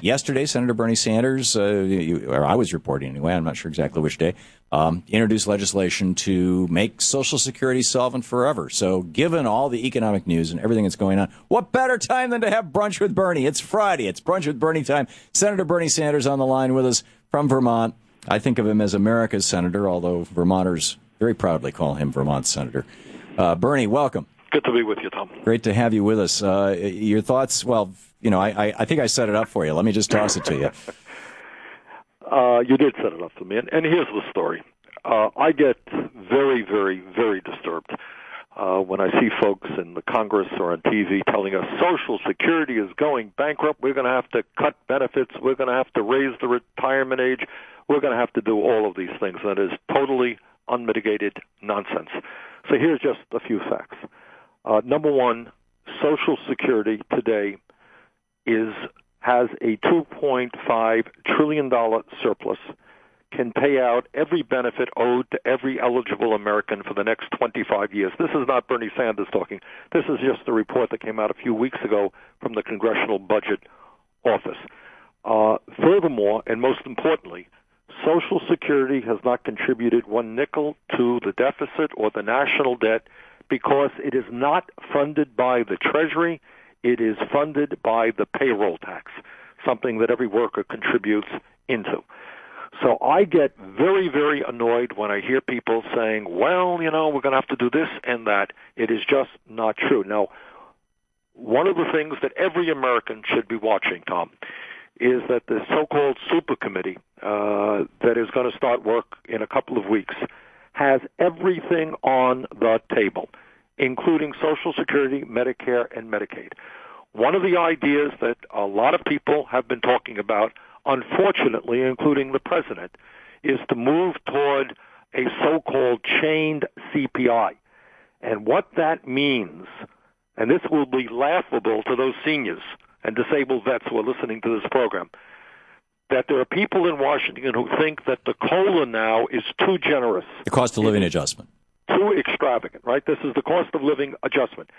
Yesterday, Senator Bernie Sanders, or I was reporting anyway, I'm not sure exactly which day, introduced legislation to make Social Security solvent forever. So given all the economic news and everything that's going on, what better time than to have Brunch with Bernie? It's Friday. It's Brunch with Bernie time. Senator Bernie Sanders on the line with us from Vermont. I think of him as America's senator, although Vermonters very proudly call him Vermont's senator. Bernie, welcome. Good to be with you, Tom. Great to have you with us. Your thoughts, well, I think I set it up for you. Let me just toss it to you. You did set it up for me, and here's the story. I get very, very, very disturbed when I see folks in the Congress or on TV telling us Social Security is going bankrupt, we're going to have to cut benefits, we're going to have to raise the retirement age, we're going to have to do all of these things. That is totally unmitigated nonsense. So here's just a few facts. Number one, Social Security today has a $2.5 trillion surplus, can pay out every benefit owed to every eligible American for the next 25 years. This is not Bernie Sanders talking. This is just a report that came out a few weeks ago from the Congressional Budget Office. Furthermore, and most importantly, Social Security has not contributed one nickel to the deficit or the national debt because it is not funded by the Treasury. It is funded by the payroll tax, something that every worker contributes into. So I get very, very annoyed when I hear people saying, well, we're going to have to do this and that. It is just not true. Now, one of the things that every American should be watching, Tom, is that the so-called super committee that is going to start work in a couple of weeks has everything on the table, including Social Security, Medicare, and Medicaid. One of the ideas that a lot of people have been talking about, unfortunately, including the president, is to move toward a so-called chained CPI. And what that means, and this will be laughable to those seniors and disabled vets who are listening to this program, that there are people in Washington who think that the COLA now is too generous. The cost of living adjustment. Too extravagant, right? This is the cost of living adjustment.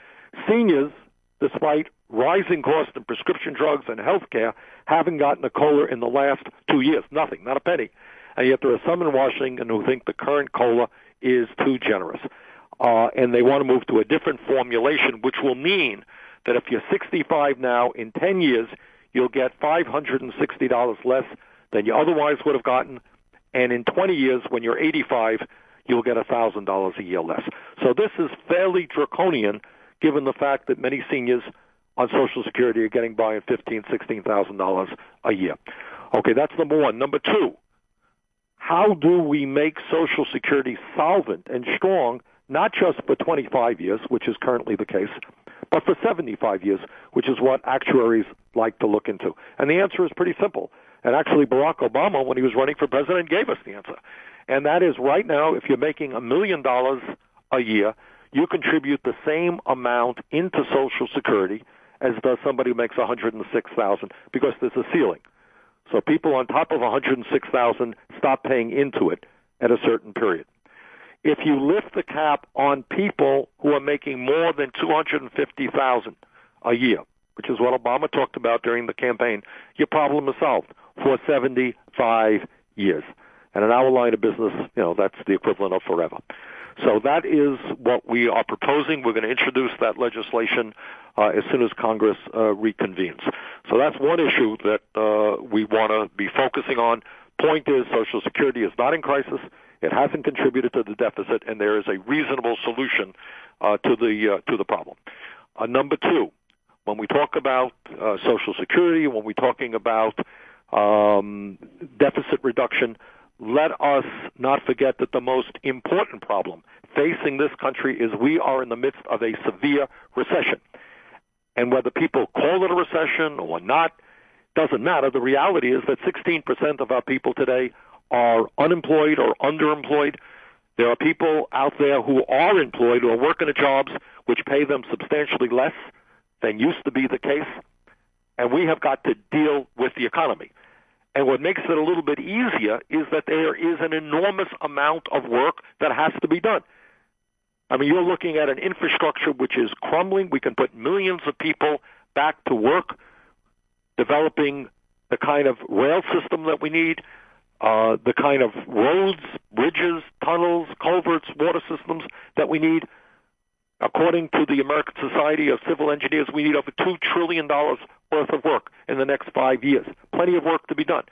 Seniors, despite rising costs in prescription drugs and health care, haven't gotten a COLA in the last 2 years. Nothing, not a penny. And yet there are some in Washington who think the current COLA is too generous. And they want to move to a different formulation, which will mean that if you're 65 now, in 10 years, you'll get $560 less than you otherwise would have gotten. And in 20 years, when you're 85, you'll get $1,000 a year less. So this is fairly draconian, given the fact that many seniors on Social Security are getting by at $15,000, $16,000 a year. Okay, that's number one. Number two, how do we make Social Security solvent and strong, not just for 25 years, which is currently the case, but for 75 years, which is what actuaries like to look into? And the answer is pretty simple. And actually, Barack Obama, when he was running for president, gave us the answer. And that is, right now, if you're making $1 million a year, you contribute the same amount into Social Security as does somebody who makes $106,000, because there's a ceiling. So people on top of $106,000 stop paying into it at a certain period. If you lift the cap on people who are making more than $250,000 a year, which is what Obama talked about during the campaign, your problem is solved for 75 years. And in our line of business, that's the equivalent of forever. So that is what we are proposing. We're going to introduce that legislation as soon as Congress reconvenes. So that's one issue that we want to be focusing on. Point is, Social Security is not in crisis. It hasn't contributed to the deficit, and there is a reasonable solution to the problem. Number two, when we talk about Social Security, when we're talking about deficit reduction, let us not forget that the most important problem facing this country is we are in the midst of a severe recession. And whether people call it a recession or not, doesn't matter. The reality is that 16% of our people today are unemployed or underemployed. There are people out there who are employed or working at jobs which pay them substantially less than used to be the case. And we have got to deal with the economy. And what makes it a little bit easier is that there is an enormous amount of work that has to be done. I mean, you're looking at an infrastructure which is crumbling. We can put millions of people back to work, developing the kind of rail system that we need, the kind of roads, bridges, tunnels, culverts, water systems that we need. According to the American Society of Civil Engineers, we need over $2 trillion worth of work in the next 5 years. Plenty of work to be done.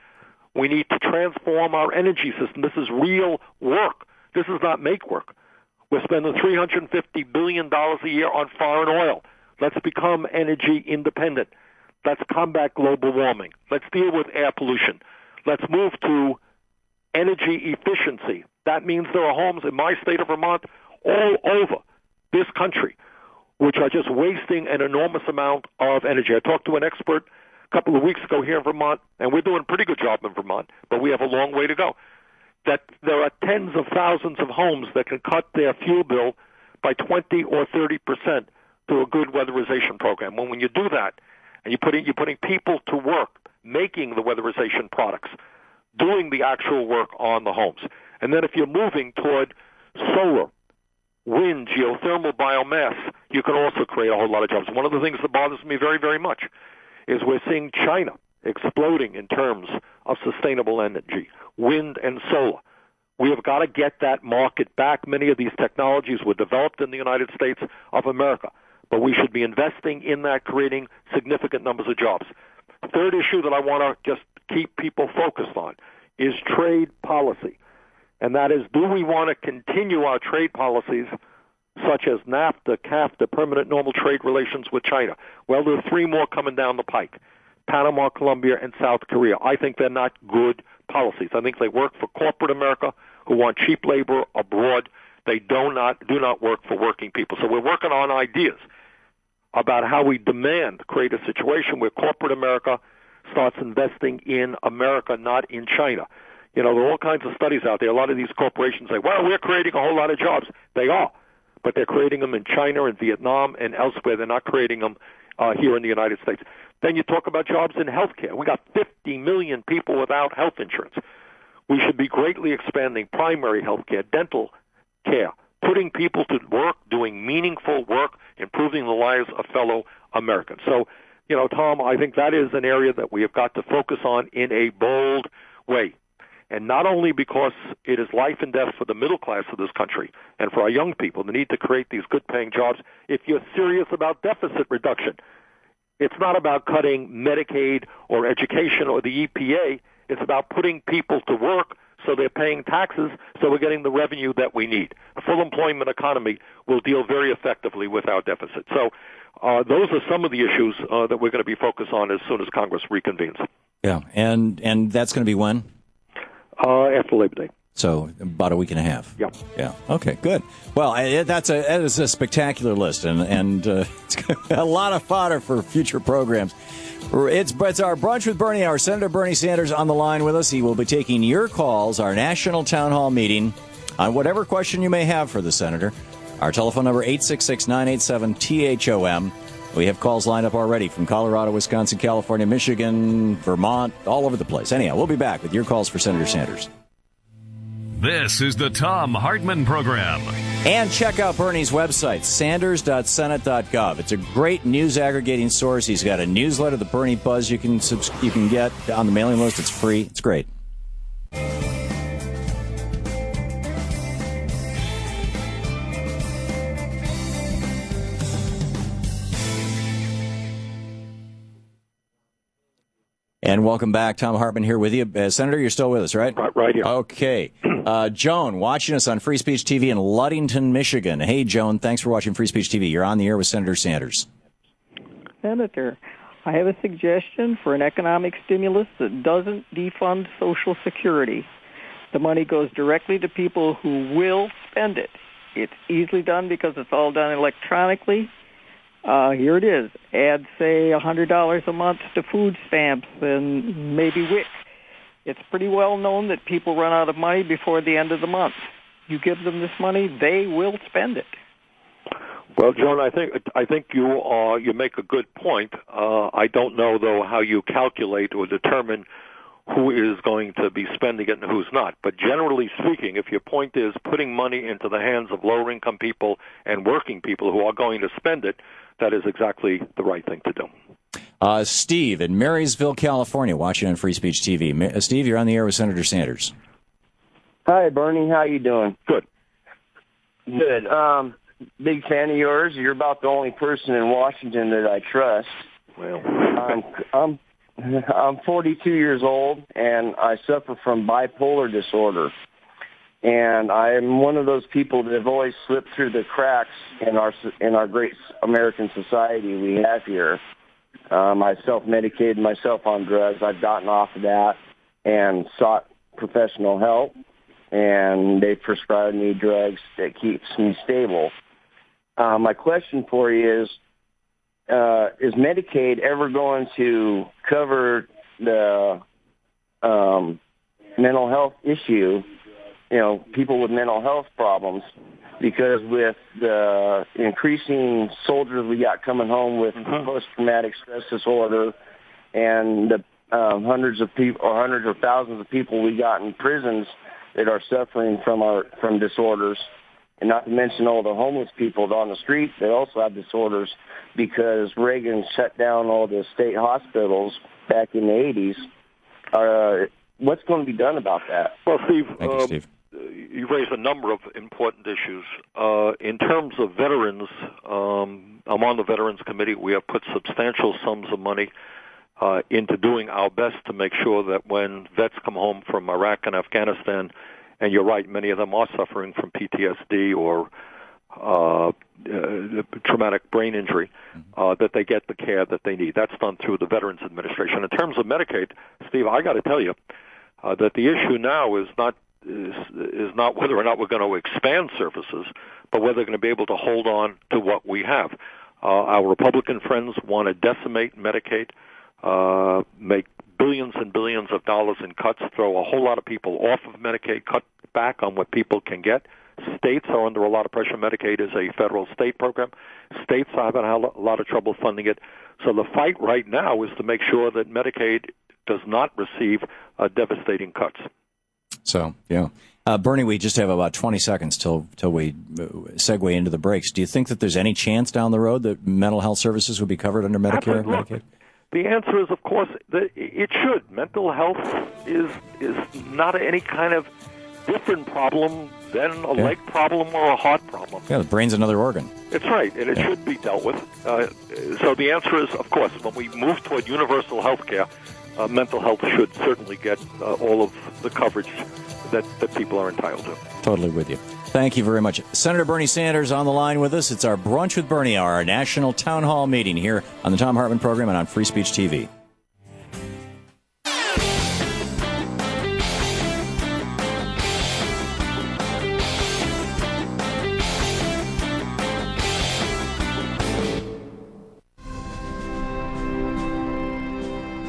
We need to transform our energy system. This is real work. This is not make work. We're spending $350 billion a year on foreign oil. Let's become energy independent. Let's combat global warming. Let's deal with air pollution. Let's move to energy efficiency. That means there are homes in my state of Vermont all over this country which are just wasting an enormous amount of energy. I talked to an expert a couple of weeks ago here in Vermont, and we're doing a pretty good job in Vermont, but we have a long way to go. That there are tens of thousands of homes that can cut their fuel bill by 20 or 30% through a good weatherization program. When you do that, and you're putting people to work making the weatherization products, doing the actual work on the homes. And then if you're moving toward solar, wind, geothermal, biomass, you can also create a whole lot of jobs. One of the things that bothers me very, very much is we're seeing China exploding in terms of sustainable energy, wind and solar. We have got to get that market back. Many of these technologies were developed in the United States of America, but we should be investing in that, creating significant numbers of jobs. The third issue that I want to just keep people focused on is trade policy. And that is, do we want to continue our trade policies such as NAFTA, CAFTA, permanent normal trade relations with China? Well, there are three more coming down the pike: Panama, Colombia, and South Korea. I think they're not good policies. I think they work for corporate America who want cheap labor abroad. They do not work for working people. So we're working on ideas about how we create a situation where corporate America starts investing in America, not in China. You know, there are all kinds of studies out there. A lot of these corporations say, well, we're creating a whole lot of jobs. They are, but they're creating them in China and Vietnam and elsewhere. They're not creating them here in the United States. Then you talk about jobs in healthcare. We got 50 million people without health insurance. We should be greatly expanding primary healthcare, dental care, putting people to work, doing meaningful work, improving the lives of fellow Americans. So, you know, Tom, I think that is an area that we have got to focus on in a bold way. And not only because it is life and death for the middle class of this country and for our young people, the need to create these good-paying jobs. If you're serious about deficit reduction, it's not about cutting Medicaid or education or the EPA. It's about putting people to work so they're paying taxes, so we're getting the revenue that we need. A full employment economy will deal very effectively with our deficit. So those are some of the issues that we're going to be focused on as soon as Congress reconvenes. Yeah, and that's going to be when? After Labor Day. So about a week and a half. Yeah. Yeah. Okay. Good. Well, that is a spectacular list, and it's a lot of fodder for future programs. It's our Brunch with Bernie hour. Senator Bernie Sanders on the line with us. He will be taking your calls. Our national town hall meeting on whatever question you may have for the senator. Our telephone number 866-987-THOM. We have calls lined up already from Colorado, Wisconsin, California, Michigan, Vermont, all over the place. Anyhow, we'll be back with your calls for Senator Sanders. This is the Thom Hartmann Program. And check out Bernie's website, sanders.senate.gov. It's a great news aggregating source. He's got a newsletter, the Bernie Buzz, you can get on the mailing list. It's free. It's great. And welcome back. Thom Hartmann here with you. Senator, you're still with us, right? Right here. Okay. Joan, watching us on Free Speech TV in Ludington, Michigan. Hey, Joan, thanks for watching Free Speech TV. You're on the air with Senator Sanders. Senator, I have a suggestion for an economic stimulus that doesn't defund Social Security. The money goes directly to people who will spend it. It's easily done because it's all done electronically. Here it is. Add, say, $100 a month to food stamps and maybe WIC. It's pretty well known that people run out of money before the end of the month. You give them this money, they will spend it. Well, Joan, I think you make a good point. I don't know, though, how you calculate or determine who is going to be spending it and who's not. But generally speaking, if your point is putting money into the hands of lower-income people and working people who are going to spend it, that is exactly the right thing to do. Steve in Marysville, California, watching on Free Speech TV. Steve, you're on the air with Senator Sanders. Hi, Bernie. How you doing? Good. Good. Big fan of yours. You're about the only person in Washington that I trust. Well, I'm 42 years old, and I suffer from bipolar disorder. And I am one of those people that have always slipped through the cracks in our great American society we have here. I self-medicated myself on drugs. I've gotten off of that and sought professional help, and they prescribed me drugs that keeps me stable. My question for you is Medicaid ever going to cover the mental health issue, people with mental health problems? Because with the increasing soldiers we got coming home with post-traumatic stress disorder and the hundreds of people or hundreds of thousands of people we got in prisons that are suffering from disorders, and not to mention all the homeless people on the street that also have disorders because Reagan shut down all the state hospitals back in the 80s. What's going to be done about that? Well, Steve, Thank you, Steve. You raised a number of important issues. In terms of veterans, I'm on the Veterans Committee. We have put substantial sums of money into doing our best to make sure that when vets come home from Iraq and Afghanistan, and you're right, many of them are suffering from PTSD or traumatic brain injury, that they get the care that they need. That's done through the Veterans Administration. In terms of Medicaid, Steve, I got to tell you that the issue now is not whether or not we're going to expand services, but whether they're going to be able to hold on to what we have. Our Republican friends want to decimate Medicaid, make billions and billions of dollars in cuts, throw a whole lot of people off of Medicaid, cut back on what people can get. States are under a lot of pressure. Medicaid is a federal state program. States are having a lot of trouble funding it. So the fight right now is to make sure that Medicaid does not receive devastating cuts. So, yeah. Bernie, we just have about 20 seconds till we segue into the breaks. Do you think that there's any chance down the road that mental health services would be covered under Medicare and Medicaid? The answer is, of course, that it should. Mental health is not any kind of different problem than a leg problem or a heart problem. Yeah, the brain's another organ. It's right, and it should be dealt with. So the answer is, of course, when we move toward universal health care, mental health should certainly get all of the coverage that people are entitled to. Totally with you. Thank you very much. Senator Bernie Sanders on the line with us. It's our Brunch with Bernie Hour, our national town hall meeting here on the Thom Hartmann Program and on Free Speech TV.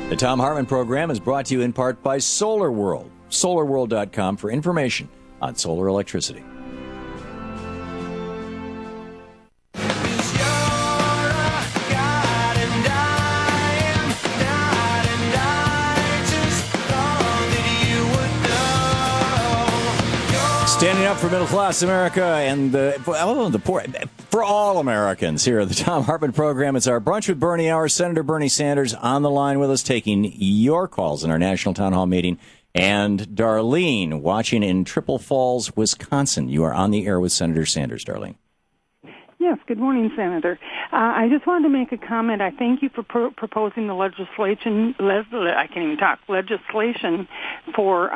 The Thom Hartmann Program is brought to you in part by Solar World. SolarWorld.com for information on solar electricity. Standing up for middle-class America and the poor, for all Americans here at the Thom Hartmann Program. It's our Brunch with Bernie Hour. Senator Bernie Sanders on the line with us, taking your calls in our National Town Hall meeting. And Darlene, watching in Triple Falls, Wisconsin. You are on the air with Senator Sanders, Darlene. Yes, good morning, Senator. I just wanted to make a comment. I thank you for proposing the legislation for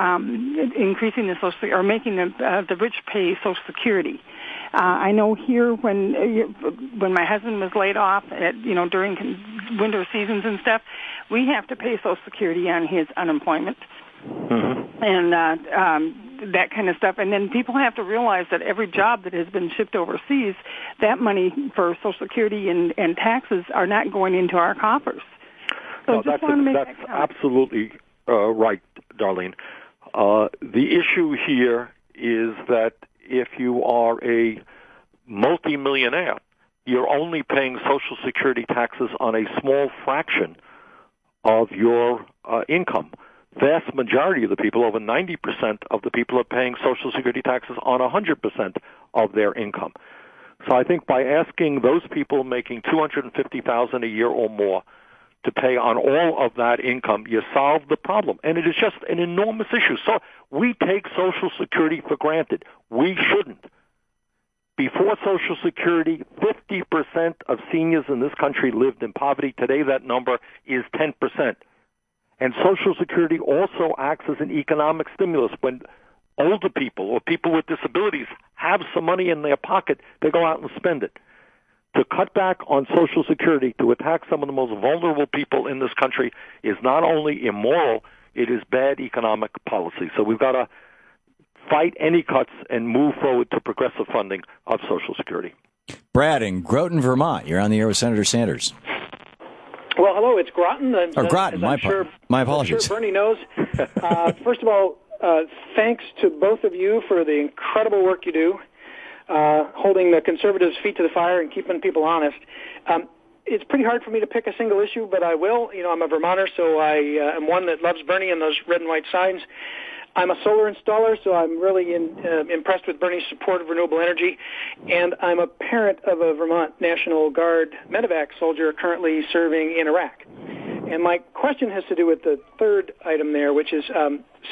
increasing the Social or making the rich pay Social Security. I know here when my husband was laid off during winter seasons and stuff, we have to pay Social Security on his unemployment. Mm-hmm. And that kind of stuff. And then people have to realize that every job that has been shipped overseas, that money for Social Security and taxes are not going into our coffers. So that's absolutely right, Darlene. The issue here is that if you are a multimillionaire, you're only paying Social Security taxes on a small fraction of your income. vast majority of the people, over 90% of the people, are paying Social Security taxes on 100% of their income. So I think by asking those people making $250,000 a year or more to pay on all of that income, you solve the problem. And it is just an enormous issue. So we take Social Security for granted. We shouldn't. Before Social Security, 50% of seniors in this country lived in poverty. Today that number is 10%. And Social Security also acts as an economic stimulus. When older people or people with disabilities have some money in their pocket, they go out and spend it. To cut back on Social Security, to attack some of the most vulnerable people in this country, is not only immoral, it is bad economic policy. So we've got to fight any cuts and move forward to progressive funding of Social Security. Brad in Groton, Vermont. You're on the air with Senator Sanders. Well, hello, it's Groton. Groton, my apologies. I'm sure Bernie knows. First of all, thanks to both of you for the incredible work you do, holding the conservatives' feet to the fire and keeping people honest. It's pretty hard for me to pick a single issue, but I will. You know, I'm a Vermonter, so I am one that loves Bernie and those red and white signs. I'm a solar installer, so I'm really impressed with Bernie's support of renewable energy. And I'm a parent of a Vermont National Guard medevac soldier currently serving in Iraq. And my question has to do with the third item there, which is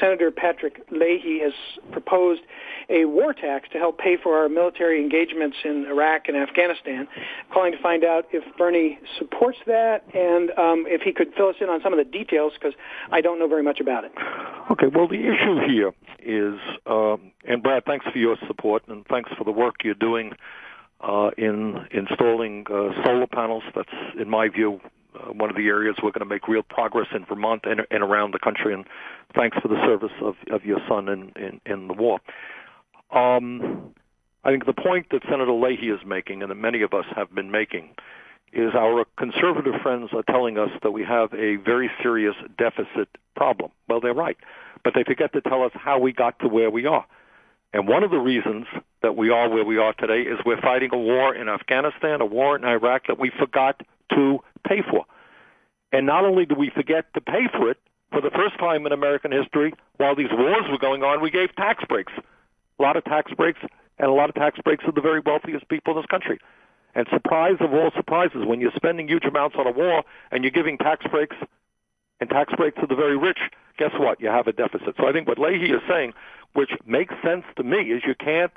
Senator Patrick Leahy has proposed a war tax to help pay for our military engagements in Iraq and Afghanistan. Calling to find out if Bernie supports that and if he could fill us in on some of the details, because I don't know very much about it. Okay, well, the issue here is, and Brad, thanks for your support, and thanks for the work you're doing in installing solar panels. That's, in my view, one of the areas we're going to make real progress in Vermont and around the country, and thanks for the service of your son in the war. I think the point that Senator Leahy is making, and that many of us have been making, is our conservative friends are telling us that we have a very serious deficit problem. Well, they're right, but they forget to tell us how we got to where we are. And one of the reasons that we are where we are today is we're fighting a war in Afghanistan, a war in Iraq that we forgot to pay for. And not only did we forget to pay for it, for the first time in American history, while these wars were going on, we gave tax breaks. A lot of tax breaks, and a lot of tax breaks to the very wealthiest people in this country. And surprise of all surprises, when you're spending huge amounts on a war and you're giving tax breaks to the very rich, guess what? You have a deficit. So I think what Leahy is saying, which makes sense to me, is you can't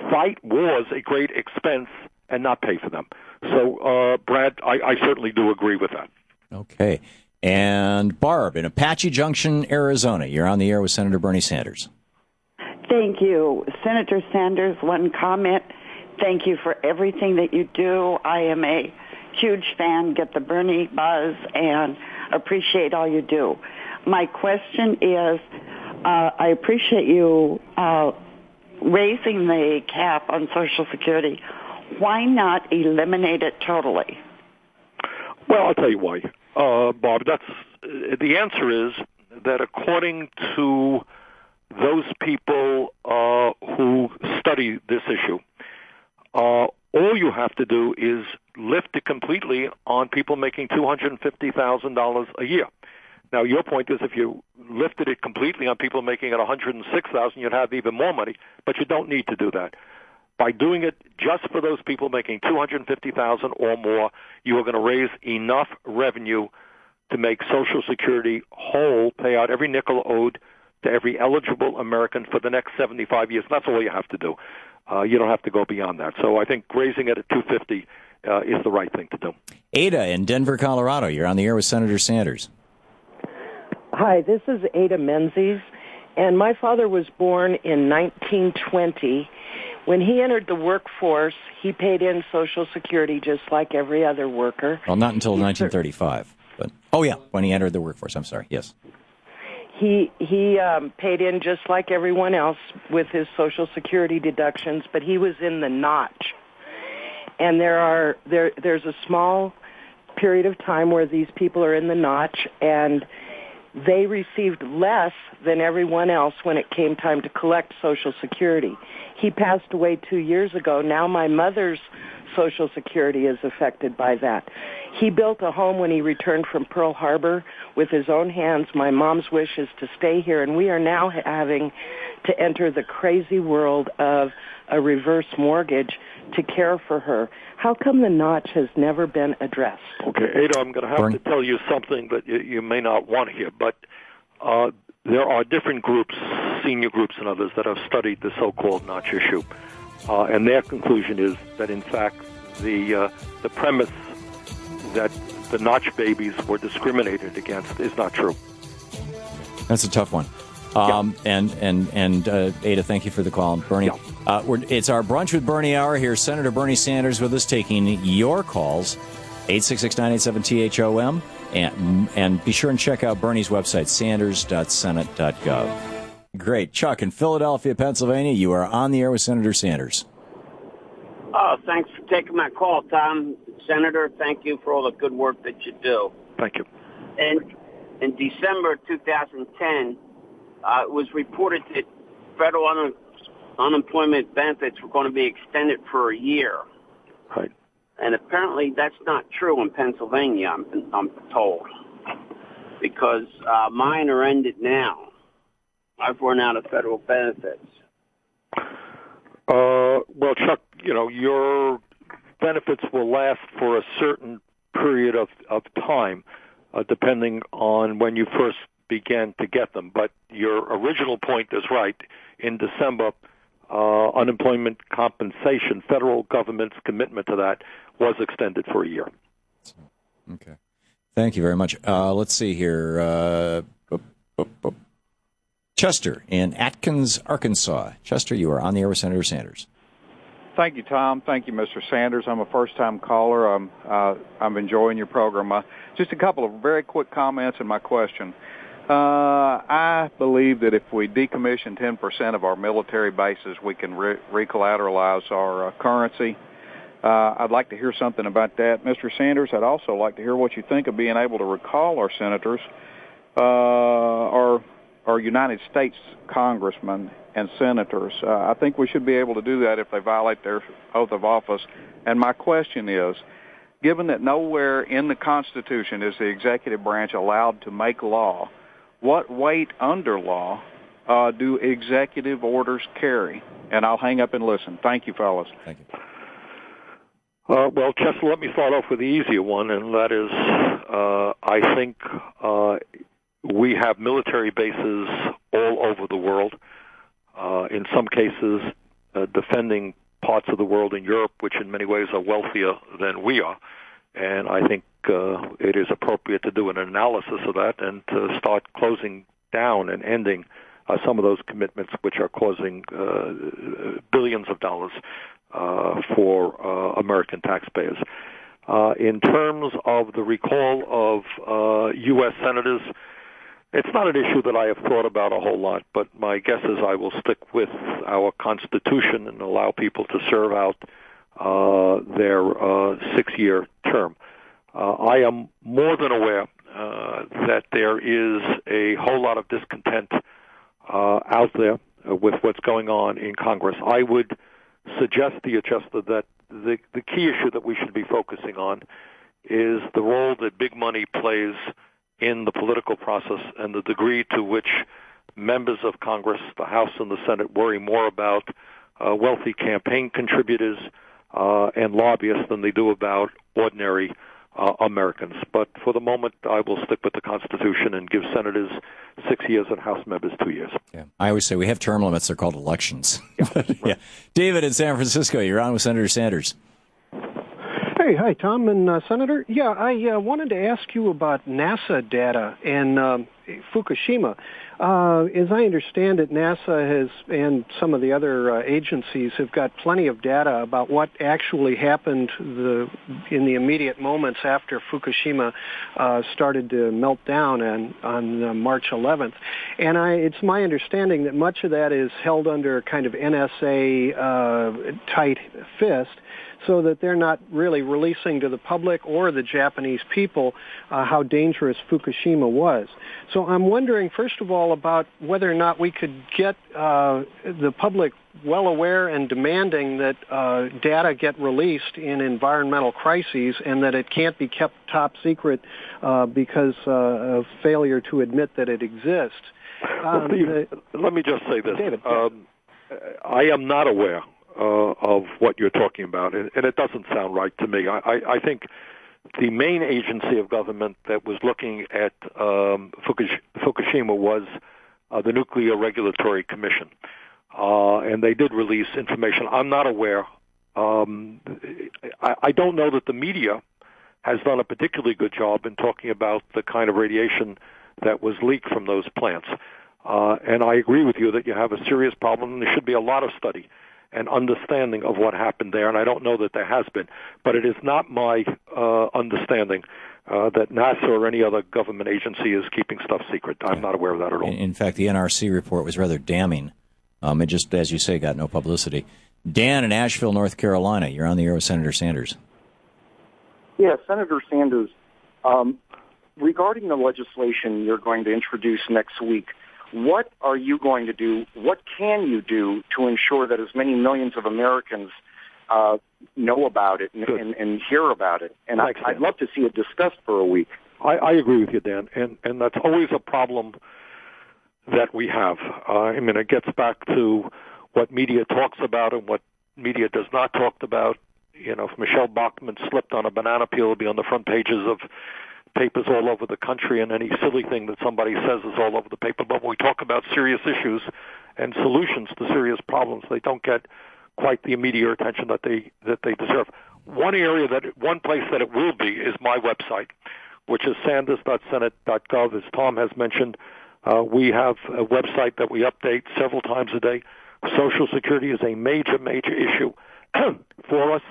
fight wars at great expense and not pay for them. So, Brad, I certainly do agree with that. Okay. And Barb in Apache Junction, Arizona. You're on the air with Senator Bernie Sanders. Thank you. Senator Sanders, one comment. Thank you for everything that you do. I am a huge fan, get the Bernie buzz, and appreciate all you do. My question is, I appreciate you raising the cap on Social Security. Why not eliminate it totally? Well, I'll tell you why, Bob. The answer is that according to those people who study this issue, all you have to do is lift it completely on people making $250,000 a year. Now, your point is if you lifted it completely on people making it $106,000, you'd have even more money, but you don't need to do that. By doing it just for those people making $250,000 or more, you are going to raise enough revenue to make Social Security whole, pay out every nickel owed to every eligible American for the next 75 years. That's all you have to do. You don't have to go beyond that. So I think raising it at $250 is the right thing to do. Ada in Denver, Colorado. You're on the air with Senator Sanders. Hi, this is Ada Menzies, and my father was born in 1920. When he entered the workforce, he paid in Social Security just like every other worker. Well, not until 1935. But when he entered the workforce. I'm sorry. Yes. He paid in just like everyone else with his Social Security deductions, but he was in the notch. And there's a small period of time where these people are in the notch, and they received less than everyone else when it came time to collect Social Security. He passed away 2 years ago. Now my mother's Social Security is affected by that. He built a home when he returned from Pearl Harbor with his own hands. My mom's wish is to stay here, and we are now having to enter the crazy world of a reverse mortgage to care for her. How come the notch has never been addressed? Okay, Ada, I'm going to have to tell you something that you may not want to hear, but there are different groups, senior groups and others, that have studied the so-called notch issue. And their conclusion is that, in fact, the premise that the notch babies were discriminated against is not true. That's a tough one. And Ada, thank you for the call. Bernie, it's our Brunch with Bernie hour here. Senator Bernie Sanders with us taking your calls, 866-987-THOM. And be sure and check out Bernie's website, sanders.senate.gov. Great. Chuck, in Philadelphia, Pennsylvania, you are on the air with Senator Sanders. Oh, thanks for taking my call, Tom. Senator, thank you for all the good work that you do. Thank you. In December 2010, it was reported that federal unemployment benefits were going to be extended for a year. Right. And apparently that's not true in Pennsylvania, I'm told, because mine are ended now. I've run out of federal benefits. Well, Chuck, your benefits will last for a certain period of time, depending on when you first began to get them. But your original point is right. In December, unemployment compensation, federal government's commitment to that, was extended for a year. Okay. Thank you very much. Let's see here. Chester in Atkins, Arkansas. Chester, you are on the air with Senator Sanders. Thank you, Tom. Thank you, Mr. Sanders. I'm a first-time caller. I'm enjoying your program. Just a couple of very quick comments and my question. I believe that if we decommission 10% of our military bases, we can recollateralize our currency. I'd like to hear something about that. Mr. Sanders, I'd also like to hear what you think of being able to recall our senators or United States congressmen and senators. I think we should be able to do that if they violate their oath of office. And my question is, given that nowhere in the Constitution is the executive branch allowed to make law, what weight under law do executive orders carry? And I'll hang up and listen. Thank you, fellas. Thank you. Well, Chester, let me start off with the easier one, and that is I think we have military bases all over the world, in some cases defending parts of the world in Europe, which in many ways are wealthier than we are. And I think it is appropriate to do an analysis of that and to start closing down and ending some of those commitments which are causing billions of dollars for American taxpayers. In terms of the recall of U.S. senators, it's not an issue that I have thought about a whole lot, but my guess is I will stick with our Constitution and allow people to serve out their 6-year term. I am more than aware that there is a whole lot of discontent out there with what's going on in Congress. I would suggest to you, Chester, that the key issue that we should be focusing on is the role that big money plays in the political process and the degree to which members of Congress, the House and the Senate, worry more about wealthy campaign contributors and lobbyists than they do about ordinary Americans. But for the moment, I will stick with the Constitution and give senators 6 years and House members 2 years. Yeah. I always say we have term limits. They're called elections. Yeah. David in San Francisco, you're on with Senator Sanders. Hey, hi, Tom and Senator. Yeah, I wanted to ask you about NASA data and Fukushima. As I understand it, NASA has, and some of the other agencies have got plenty of data about what actually happened in the immediate moments after Fukushima started to melt down on March 11th. And it's my understanding that much of that is held under kind of NSA tight fist, so that they're not really releasing to the public or the Japanese people how dangerous Fukushima was. So I'm wondering, first of all, about whether or not we could get the public well aware and demanding that data get released in environmental crises and that it can't be kept top secret because of failure to admit that it exists. Well, Steve, let me just say this. David, I am not aware of what you're talking about, and it doesn't sound right to me. I think the main agency of government that was looking at Fukushima was the Nuclear Regulatory Commission, and they did release information. I'm not aware. I don't know that the media has done a particularly good job in talking about the kind of radiation that was leaked from those plants. And I agree with you that you have a serious problem, and there should be a lot of study and understanding of what happened there, and I don't know that there has been. But it is not my understanding that NASA or any other government agency is keeping stuff secret. I'm not aware of that at all. In fact, the NRC report was rather damning. It just, as you say, got no publicity. Dan in Asheville, North Carolina, you're on the air with Senator Sanders. Yeah, Senator Sanders, regarding the legislation you're going to introduce next week, what are you going to do, what can you do to ensure that as many millions of Americans know about it and hear about it? And I'd love to see it discussed for a week. I agree with you, Dan, and that's always a problem that we have. I mean, it gets back to what media talks about and what media does not talk about. You know, if Michelle Bachmann slipped on a banana peel, it'll be on the front pages of papers all over the country, and any silly thing that somebody says is all over the paper. But when we talk about serious issues and solutions to serious problems, they don't get quite the immediate attention that they deserve. One place that it will be is my website, which is sanders.senate.gov. As Tom has mentioned, we have a website that we update several times a day. Social Security is a major, major issue for us.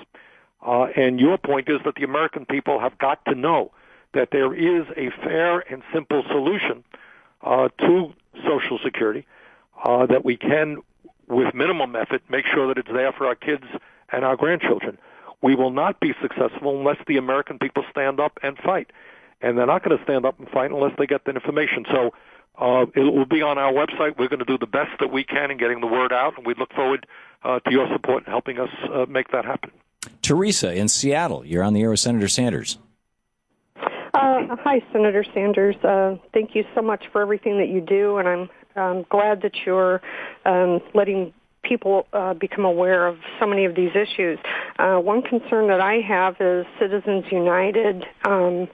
And your point is that the American people have got to know that there is a fair and simple solution to Social Security, that we can, with minimum effort, make sure that it's there for our kids and our grandchildren. We will not be successful unless the American people stand up and fight. And they're not going to stand up and fight unless they get the information. So it will be on our website. We're going to do the best that we can in getting the word out, and we look forward to your support in helping us make that happen. Teresa in Seattle, you're on the air with Senator Sanders. Hi, Senator Sanders. Thank you so much for everything that you do, and I'm glad that you're letting people become aware of so many of these issues. One concern that I have is Citizens United and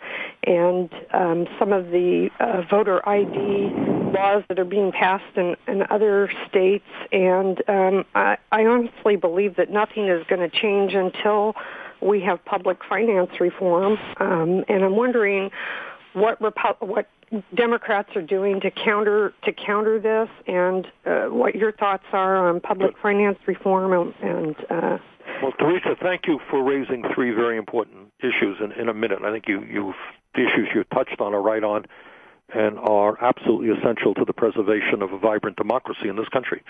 some of the voter ID laws that are being passed in other states, and I honestly believe that nothing is going to change until we have public finance reform, and I'm wondering what Democrats are doing to counter this, and what your thoughts are on public finance reform. Well, Teresa, thank you for raising three very important issues in a minute. I think the issues you touched on are right on and are absolutely essential to the preservation of a vibrant democracy in this country.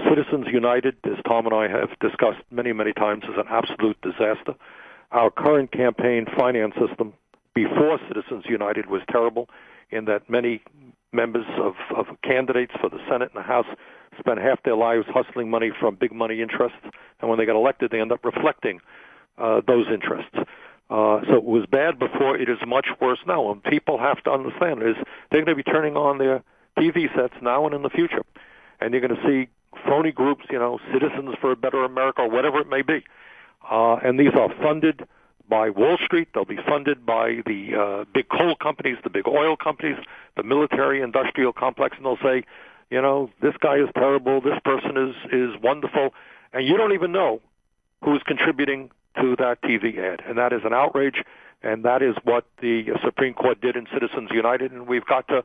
Citizens United, as Tom and I have discussed many, many times, is an absolute disaster. Our current campaign finance system before Citizens United was terrible in that many members of candidates for the Senate and the House spent half their lives hustling money from big money interests, and when they got elected, they end up reflecting those interests. So it was bad before. It is much worse now, and people have to understand is they're going to be turning on their TV sets now and in the future, and you're going to see phony groups, Citizens for a Better America or whatever it may be. And these are funded by Wall Street. They'll be funded by the big coal companies, the big oil companies, the military-industrial complex, and they'll say, this guy is terrible, this person is wonderful, and you don't even know who's contributing to that TV ad. And that is an outrage, and that is what the Supreme Court did in Citizens United, and we've got to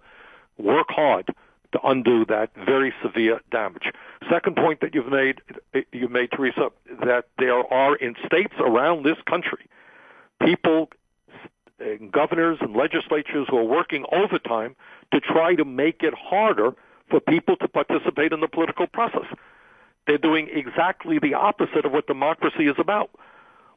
work hard to undo that very severe damage. Second point that you've made, Teresa, that there are in states around this country people, governors and legislatures who are working overtime to try to make it harder for people to participate in the political process. They're doing exactly the opposite of what democracy is about.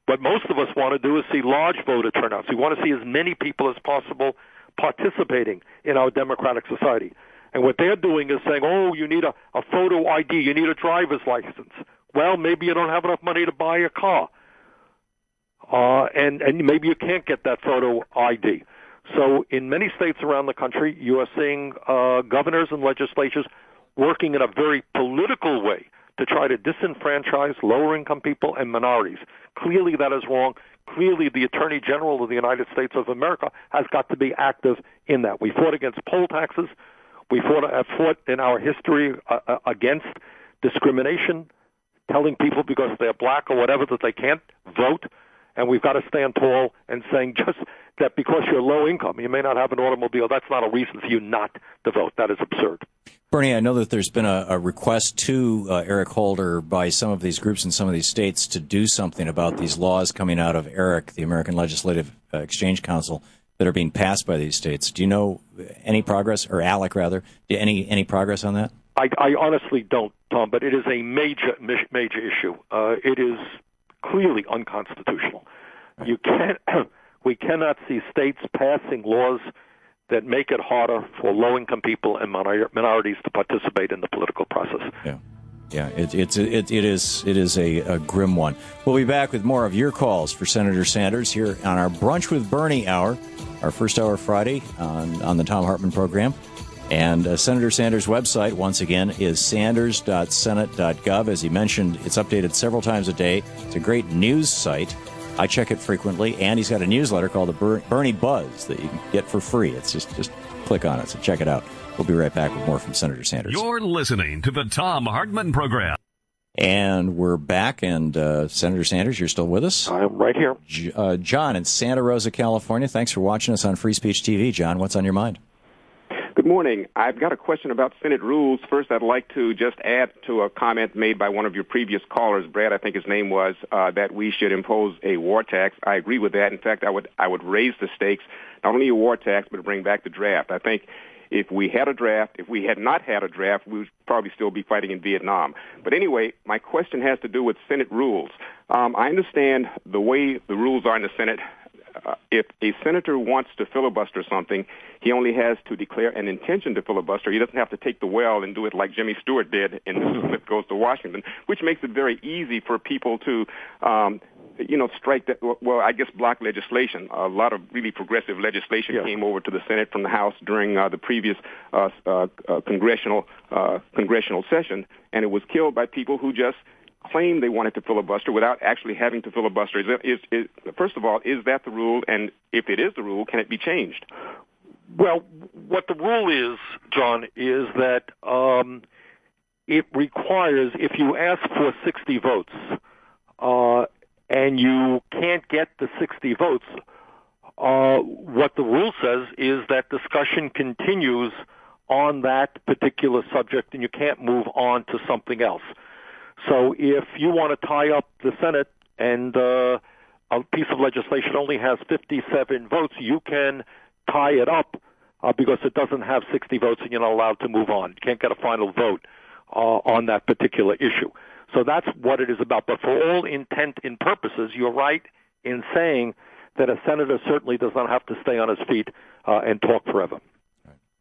What most of us want to do is see large voter turnouts. We want to see as many people as possible participating in our democratic society. And what they're doing is saying, oh, you need a photo ID, you need a driver's license. Well, maybe you don't have enough money to buy a car. And maybe you can't get that photo ID. So in many states around the country, you are seeing governors and legislatures working in a very political way to try to disenfranchise lower-income people and minorities. Clearly that is wrong. Clearly the Attorney General of the United States of America has got to be active in that. We fought against poll taxes. We have fought in our history against discrimination, telling people because they're black or whatever that they can't vote. And we've got to stand tall and saying just that because you're low income, you may not have an automobile, that's not a reason for you not to vote. That is absurd. Bernie, I know that there's been a request to Eric Holder by some of these groups in some of these states to do something about these laws coming out of AREC, the American Legislative Exchange Council, that are being passed by these states. Do you know any progress, or ALEC rather, any progress on that? I honestly don't, Tom, but it is a major issue. It is clearly unconstitutional. You can't. We cannot see states passing laws that make it harder for low-income people and minorities to participate in the political process. Yeah, it is a grim one. We'll be back with more of your calls for Senator Sanders here on our Brunch with Bernie hour, our first hour Friday on the Thom Hartmann Program. And Senator Sanders' website, once again, is sanders.senate.gov. As he mentioned, it's updated several times a day. It's a great news site. I check it frequently, and he's got a newsletter called the Bernie Buzz that you can get for free. It's just click on it, so check it out. We'll be right back with more from Senator Sanders. You're listening to the Thom Hartmann Program. And we're back, and Senator Sanders, you're still with us? I'm right here. John in Santa Rosa, California. Thanks for watching us on Free Speech TV. John, what's on your mind? Good morning. I've got a question about Senate rules. First, I'd like to just add to a comment made by one of your previous callers, Brad, I think his name was, that we should impose a war tax. I agree with that. In fact, I would raise the stakes, not only a war tax, but bring back the draft. I think if we had not had a draft, we would probably still be fighting in Vietnam. But anyway, my question has to do with Senate rules. I understand the way the rules are in the Senate. If a senator wants to filibuster something, he only has to declare an intention to filibuster. He doesn't have to take the well and do it like Jimmy Stewart did in Mr. Smith Goes to Washington, which makes it very easy for people to, strike that, well, I guess block legislation. A lot of really progressive legislation came over to the Senate from the House during the previous congressional session, and it was killed by people who just claimed they wanted to filibuster without actually having to filibuster. First of all, is that the rule? And if it is the rule, can it be changed? Well, what the rule is, John, is that it requires, if you ask for 60 votes and you can't get the 60 votes, what the rule says is that discussion continues on that particular subject and you can't move on to something else. So if you want to tie up the Senate and a piece of legislation only has 57 votes, you can tie it up because it doesn't have 60 votes and you're not allowed to move on. You can't get a final vote on that particular issue. So that's what it is about. But for all intent and purposes, you're right in saying that a senator certainly does not have to stay on his feet and talk forever.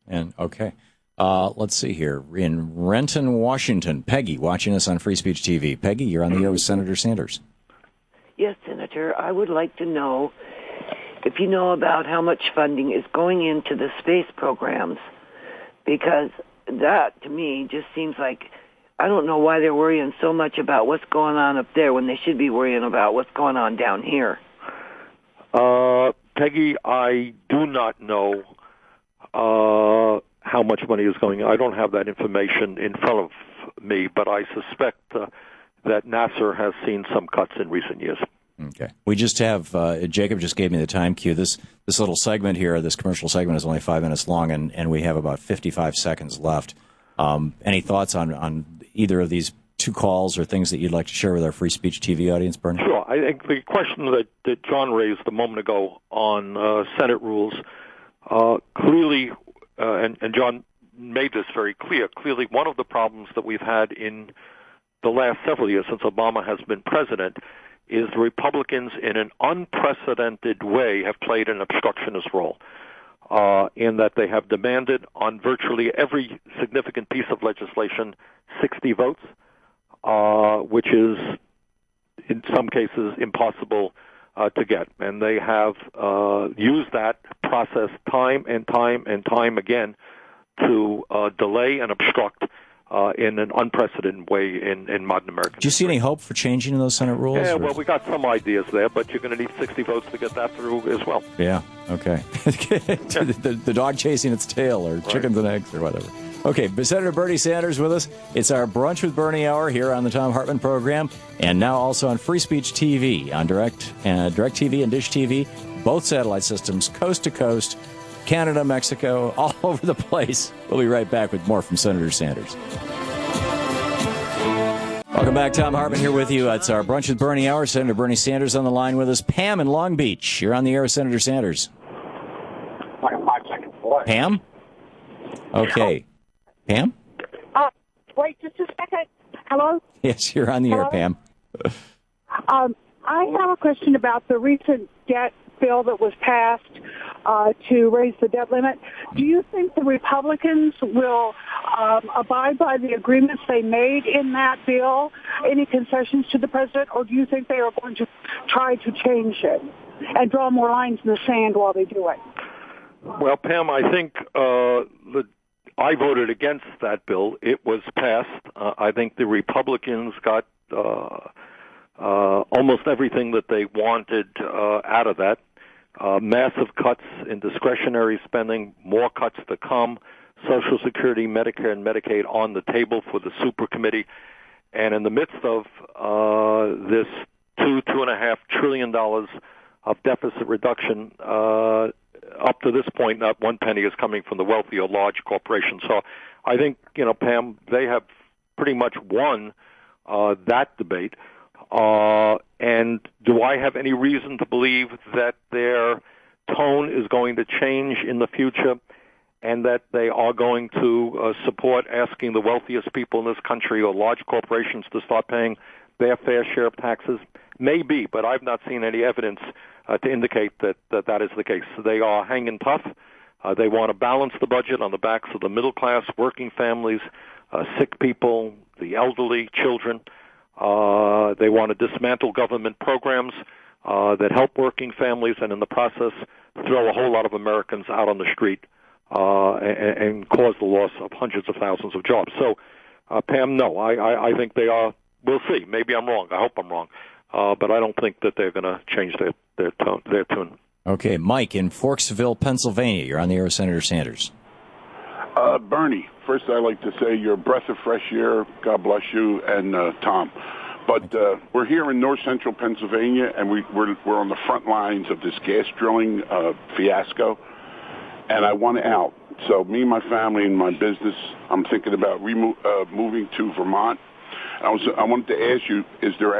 And okay. Let's see here. In Renton, Washington, Peggy, watching us on Free Speech TV. Peggy, you're on the air with Senator Sanders. Yes, Senator. I would like to know if you know about how much funding is going into the space programs, because that, to me, just seems like, I don't know why they're worrying so much about what's going on up there when they should be worrying about what's going on down here. Peggy, I do not know how much money is going. I don't have that information in front of me, but I suspect that NASA has seen some cuts in recent years. Okay. We just have, Jacob just gave me the time cue. This little segment here, this commercial segment is only 5 minutes long, and we have about 55 seconds left. Any thoughts on either of these two calls or things that you'd like to share with our Free Speech TV audience, Bernie? Sure. I think the question that John raised a moment ago on Senate rules, clearly, and John made this very clear, clearly one of the problems that we've had in the last several years since Obama has been president is the Republicans in an unprecedented way have played an obstructionist role. in that they have demanded on virtually every significant piece of legislation 60 votes, which is in some cases impossible to get. And they have used that process time and time and time again to delay and obstruct in an unprecedented way in modern America. Do you see any hope for changing those Senate rules? Yeah, well, we got some ideas there, but you're going to need 60 votes to get that through as well. Yeah, okay. the dog chasing its tail, or chickens and eggs, or whatever. Okay, Senator Bernie Sanders with us. It's our Brunch with Bernie hour here on the Thom Hartmann Program, and now also on Free Speech TV, on Direct TV and Dish TV, both satellite systems, coast to coast, Canada, Mexico, all over the place. We'll be right back with more from Senator Sanders. Welcome back. Thom Hartmann here with you. It's our Brunch with Bernie hour. Senator Bernie Sanders on the line with us. Pam in Long Beach. You're on the air with Senator Sanders. 5 seconds. Pam? Okay. Pam? Wait just a second. Hello? Yes, you're on the air, Pam. I have a question about the recent debt bill that was passed to raise the debt limit. Do you think the Republicans will abide by the agreements they made in that bill, any concessions to the president, or do you think they are going to try to change it and draw more lines in the sand while they do it? Well, Pam, I think I voted against that bill. It was passed. I think the Republicans got almost everything that they wanted out of that. Massive cuts in discretionary spending, more cuts to come, Social Security, Medicare, and Medicaid on the table for the super committee. And in the midst of this $2.5 trillion of deficit reduction, up to this point, not one penny is coming from the wealthy or large corporations. So I think, Pam, they have pretty much won that debate. And do I have any reason to believe that their tone is going to change in the future and that they are going to support asking the wealthiest people in this country or large corporations to start paying their fair share of taxes? Maybe, but I've not seen any evidence to indicate that is the case. They are hanging tough. They want to balance the budget on the backs of the middle class, working families, sick people, the elderly, children. They want to dismantle government programs that help working families and in the process throw a whole lot of Americans out on the street and cause the loss of hundreds of thousands of jobs. So, Pam, no, I think they are. We'll see. Maybe I'm wrong. I hope I'm wrong. But I don't think that they're going to change their tune. Okay, Mike in Forksville, Pennsylvania. You're on the air with Senator Sanders. Bernie, first I'd like to say you're a breath of fresh air. God bless you, and Tom. But we're here in north central Pennsylvania, and we're on the front lines of this gas drilling fiasco, and I want out. So me and my family and my business, I'm thinking about moving to Vermont. I wanted to ask you, is there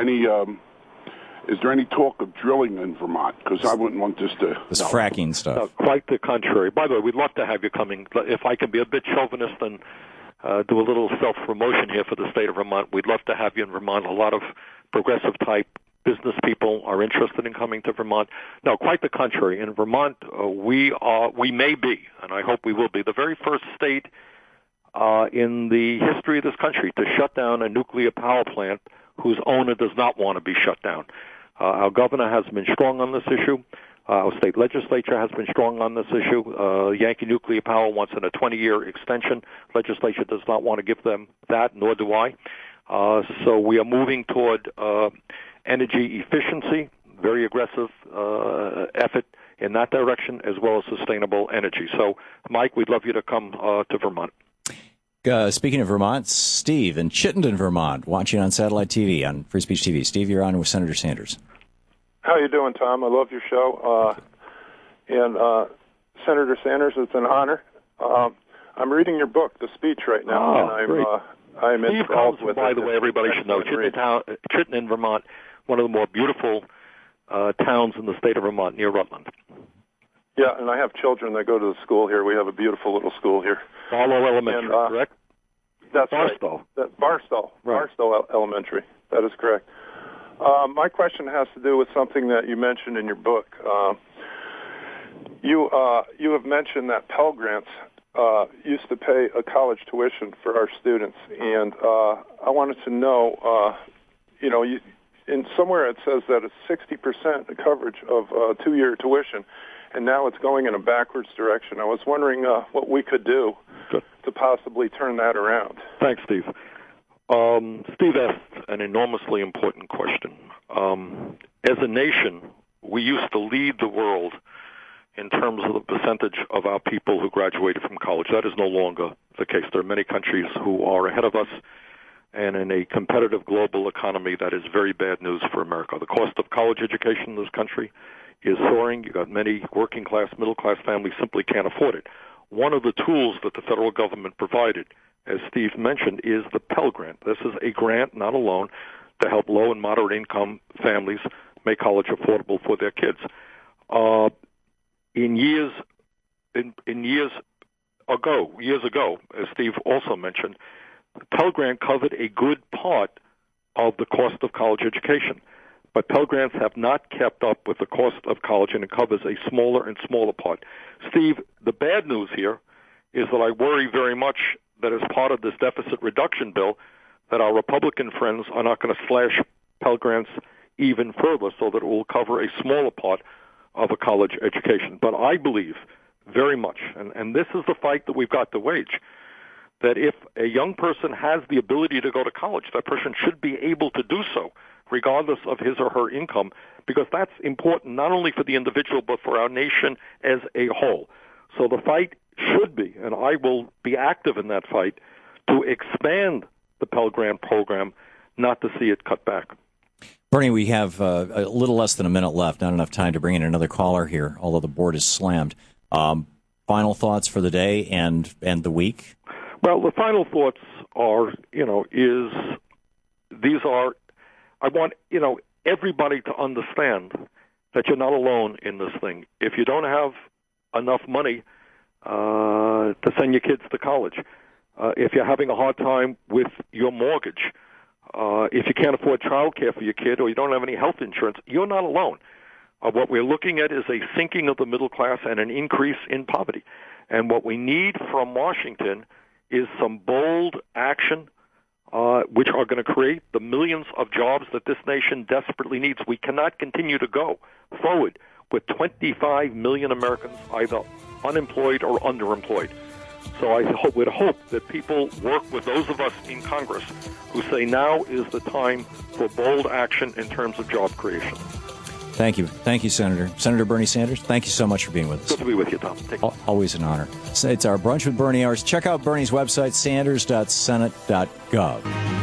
any talk of drilling in Vermont? Because I wouldn't want this fracking stuff. No, quite the contrary. By the way, we'd love to have you coming. If I can be a bit chauvinist and do a little self-promotion here for the state of Vermont, we'd love to have you in Vermont. A lot of progressive-type business people are interested in coming to Vermont. No, quite the contrary. In Vermont, we may be, and I hope we will be, the very first state in the history of this country to shut down a nuclear power plant whose owner does not want to be shut down. Our governor has been strong on this issue. Our state legislature has been strong on this issue. Yankee Nuclear Power wants a 20-year extension. Legislature does not want to give them that, nor do I. So we are moving toward energy efficiency, very aggressive effort in that direction, as well as sustainable energy. So, Mike, we'd love you to come to Vermont. Speaking of Vermont, Steve in Chittenden, Vermont, watching on satellite TV, on Free Speech TV. Steve, you're on with Senator Sanders. How you doing, Tom? I love your show. And Senator Sanders, it's an honor. I'm reading your book, The Speech, right now, and I'm involved with it. By the way, everybody should know, Chittenden, Vermont, one of the more beautiful towns in the state of Vermont, near Rutland. Yeah, and I have children that go to the school here. We have a beautiful little school here. Barlow Elementary, correct? That's Barstow. Right. Barstow. Right. Barstow Elementary. That is correct. My question has to do with something that you mentioned in your book. You have mentioned that Pell Grants used to pay a college tuition for our students, and I wanted to know, in somewhere it says that it's 60% coverage of 2-year tuition, and now it's going in a backwards direction. I was wondering what we could do to possibly turn that around. Thanks, Steve. Steve asked an enormously important question. As a nation, we used to lead the world in terms of the percentage of our people who graduated from college. That is no longer the case. There are many countries who are ahead of us, and in a competitive global economy, that is very bad news for America. The cost of college education in this country is soaring. You've got many working-class, middle-class families simply can't afford it. One of the tools that the federal government provided, as Steve mentioned, is the Pell Grant. This is a grant, not a loan, to help low and moderate-income families make college affordable for their kids. Years ago, as Steve also mentioned, Pell Grant covered a good part of the cost of college education. But Pell Grants have not kept up with the cost of college, and it covers a smaller and smaller part. Steve, the bad news here is that I worry very much that as part of this deficit reduction bill, that our Republican friends are not going to slash Pell Grants even further so that it will cover a smaller part of a college education. But I believe very much, and this is the fight that we've got to wage, that if a young person has the ability to go to college, that person should be able to do so, regardless of his or her income, because that's important not only for the individual but for our nation as a whole. So the fight should be, and I will be active in that fight, to expand the Pell Grant program, not to see it cut back. Bernie, we have a little less than a minute left, not enough time to bring in another caller here, although the board is slammed. Final thoughts for the day and the week? Well, the final thoughts are, I want, everybody to understand that you're not alone in this thing. If you don't have enough money to send your kids to college, if you're having a hard time with your mortgage, if you can't afford child care for your kid or you don't have any health insurance, you're not alone. What we're looking at is a sinking of the middle class and an increase in poverty. And what we need from Washington is some bold action which are going to create the millions of jobs that this nation desperately needs. We cannot continue to go forward with 25 million Americans either unemployed or underemployed. So I would hope that people work with those of us in Congress who say now is the time for bold action in terms of job creation. Thank you. Thank you, Senator. Senator Bernie Sanders, thank you so much for being with us. Good to be with you, Tom. Always an honor. It's our Brunch with Bernie hours. Check out Bernie's website, sanders.senate.gov.